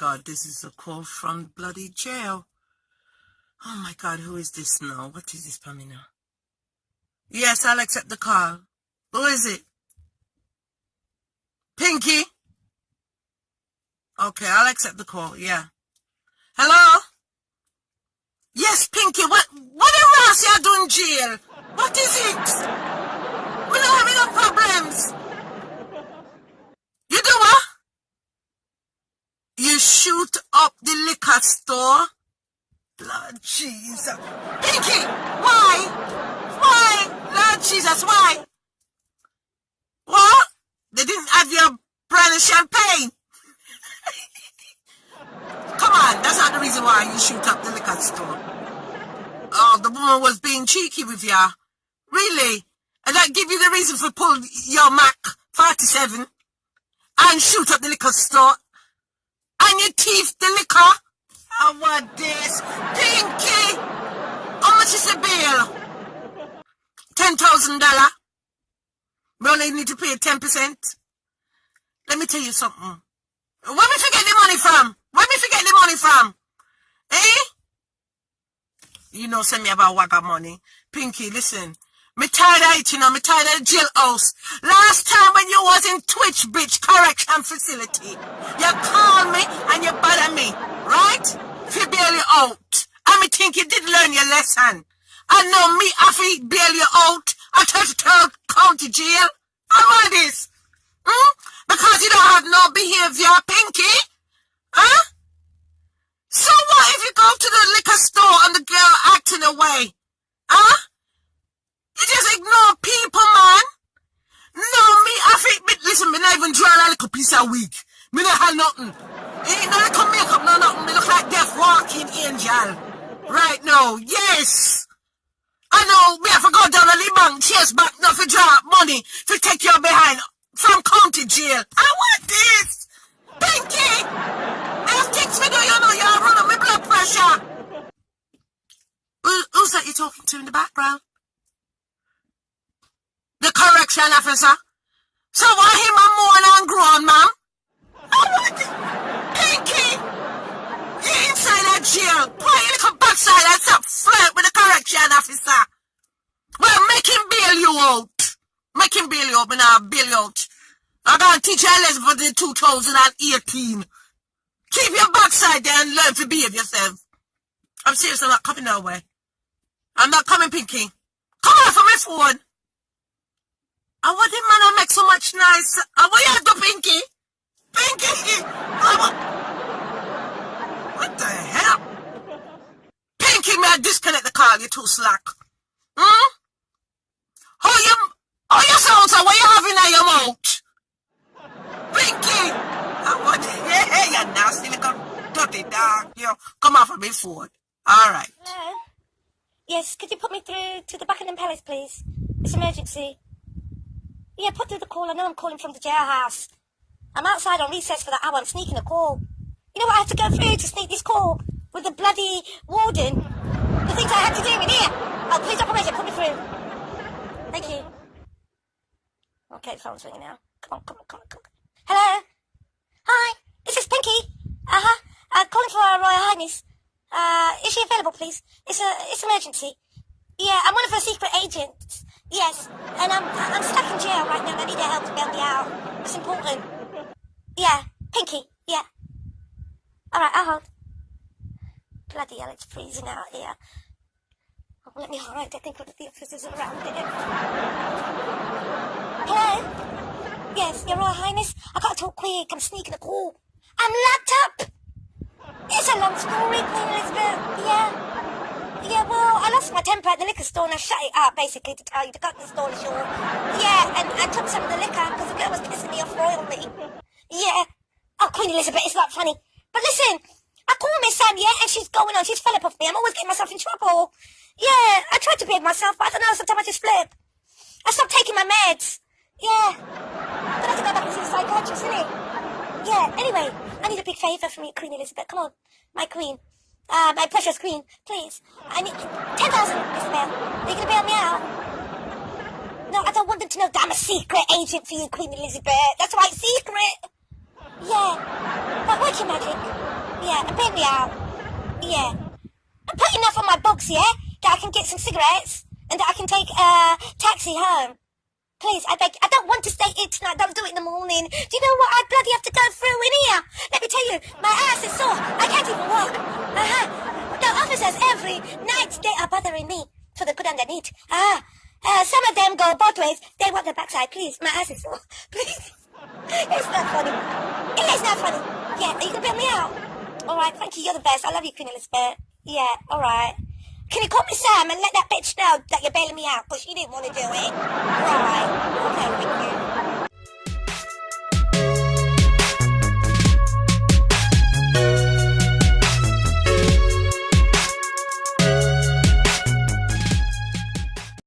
God, this is a call from bloody jail. Oh my God, who is this now? What is this, Pamina? Yes, I'll accept the call. Who is it? Pinky? Okay, I'll accept the call, yeah. Hello? Yes, Pinky, what the Ross you doing in jail? What is it? We don't have enough problems. You do what? You shoot up the liquor store? Lord Jesus. Pinky, why? Why? Lord Jesus, why? What? They didn't have your brand of champagne? Come on, that's not the reason why you shoot up the liquor store. Oh, the woman was being cheeky with ya. Really? And that give you the reason for pull your Mac 47 and shoot up the liquor store? And you thief the liquor? Oh, what this? Pinky! How much is the bill? $10,000. We only need to pay 10%. Let me tell you something. Where we forget the money from? Where we forget the money from? Eh? You know, send me about wagga money. Pinky, listen. Me tired of it, you know. Me tired of the jailhouse. Last time when you was in Twitch Bridge Correction Facility, you called me and you bother me, right? If you bail you out. And me think you did learn your lesson. And now me have to bail you out at 33rd County Jail. How about this? Because you don't have no behavior, Pinky? Huh? So what if you go to the liquor store and the girl acting away? Huh? You just ignore people, man. No, me, I think, listen, me not even draw a little piece of wig. Me not have nothing. Ain't no little makeup, no nothing. Me look like death walking angel. Right now, yes. I know, me have to go down to the bank, chase back, not to draw money, to take you behind from county jail. I want this. Pinky! I have things me do, you know, you're running my blood pressure. Who's that you're talking to in the background? The correction officer. So why him a moan and groan, ma'am? I want it. Pinky! You're inside that jail. Why you come backside and stop flirt with the correction officer? Well, make him bail you out. Make him bail you out, but now bail you out. I'm going to teach you a lesson for the 2018. Keep your backside there and learn to behave yourself. I'm serious, I'm not coming nowhere. I'm not coming, Pinky. Come on from my phone. I want him, man, I make so much nice. What you do, Pinky? Pinky! What the hell? Pinky, may I disconnect the call? You're too slack. How you sound, so what you having in your mouth? Pinky! Yeah, you nasty little dirty dog. You come off of me phone. Alright. Hello? Yes, could you put me through to the Buckingham Palace, please? It's emergency. Yeah, put through the call. I know I'm calling from the jailhouse. I'm outside on recess for the hour. I'm sneaking a call. You know what I have to go through to sneak this call? With the bloody warden? The things I had to do in here. Oh, please, operator, put me through. Thank you. Okay, the phone's ringing now. Come on. Hello? Hi, this is Pinky. Calling for Her Royal Highness. Is she available, please? It's emergency. Yeah, I'm one of her secret agents. Yes, and I'm stuck in jail right now. I need her help to bail me out. It's important. Yeah, Pinky. Yeah. All right, I'll hold. Bloody hell, it's freezing out here. Oh, let me hide. I think one of the officers are around here. Hello? Yes, Your Royal Highness. I gotta talk quick. I'm sneaking a call. I'm locked up. It's a long story, Queen Elizabeth. Yeah, well, I lost my temper at the liquor store and I shut it up, basically, to tell you to cut the story short. Yeah, and I took some of the liquor because the girl was pissing me off royally. Yeah. Oh, Queen Elizabeth, it's not funny. But listen, I call Miss Sam, yeah, and she's going on. She's fell up off me. I'm always getting myself in trouble. Yeah, I tried to behave myself, but I don't know, sometimes I just flip. I stopped taking my meds. Yeah. I'm gonna have to go back and see the psychiatrist, isn't it? Yeah, anyway, I need a big favour from you, Queen Elizabeth. Come on, my queen. My precious queen, please. I need 10,000, Isabel. Are you going to bail me out? No, I don't want them to know that I'm a secret agent for you, Queen Elizabeth. That's right, secret. Yeah. But work your magic. Yeah, and bail me out. Yeah. And put enough on my books, yeah? That I can get some cigarettes and that I can take a taxi home. Please, I beg. I don't want to stay here tonight. Don't do it in the morning. Do you know what I bloody have to go through in here? Let me tell you, my ass is sore. I can't even walk. The officers every night, they are bothering me for the good and the neat. Some of them go both ways. They want the backside, please. My ass is sore. Please. It's not funny. It's not funny. Yeah, you can bail me out. All right, thank you. You're the best. I love you, Queen Elizabeth. Yeah, all right. Can you call me Sam and let that bitch know that you're bailing me out? But she didn't want to do it. Right. Okay, thank you.